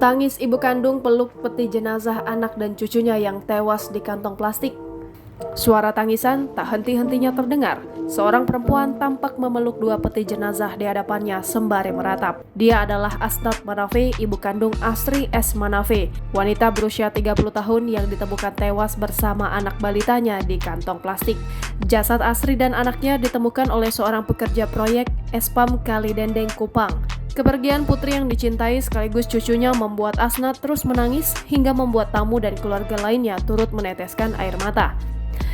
Tangis ibu kandung peluk peti jenazah anak dan cucunya yang tewas di kantong plastik. Suara tangisan tak henti-hentinya terdengar. Seorang perempuan tampak memeluk dua peti jenazah di hadapannya sembari meratap. Dia adalah Asnat Manafe, ibu kandung Asri S. Manafe, wanita berusia 30 tahun yang ditemukan tewas bersama anak balitanya di kantong plastik. Jasad Asri dan anaknya ditemukan oleh seorang pekerja proyek Espam Kalidendeng Kupang. Kepergian putri yang dicintai sekaligus cucunya membuat Asnat terus menangis hingga membuat tamu dan keluarga lainnya turut meneteskan air mata.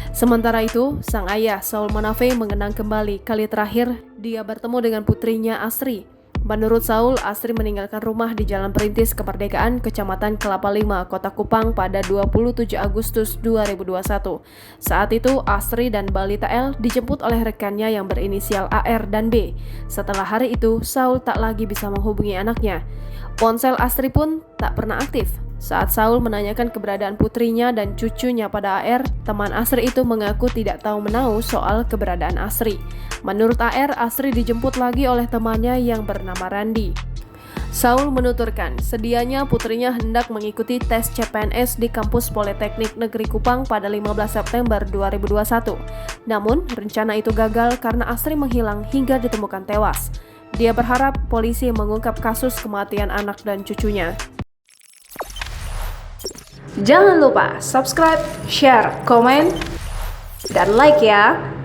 Sementara itu, sang ayah Saul Manafe mengenang kembali kali terakhir dia bertemu dengan putrinya Asri. Menurut Saul, Asri meninggalkan rumah di Jalan Perintis Kemerdekaan, Kecamatan Kelapa Lima, Kota Kupang pada 27 Agustus 2021. Saat itu, Asri dan balita L dijemput oleh rekannya yang berinisial AR dan B. Setelah hari itu, Saul tak lagi bisa menghubungi anaknya. Ponsel Asri pun tak pernah aktif. Saat Saul menanyakan keberadaan putrinya dan cucunya pada AR, teman Asri itu mengaku tidak tahu menahu soal keberadaan Asri. Menurut AR, Asri dijemput lagi oleh temannya yang bernama Randi. Saul menuturkan, sedianya putrinya hendak mengikuti tes CPNS di kampus Politeknik Negeri Kupang pada 15 September 2021. Namun, rencana itu gagal karena Asri menghilang hingga ditemukan tewas. Dia berharap polisi mengungkap kasus kematian anak dan cucunya. Jangan lupa subscribe, share, komen, dan like ya!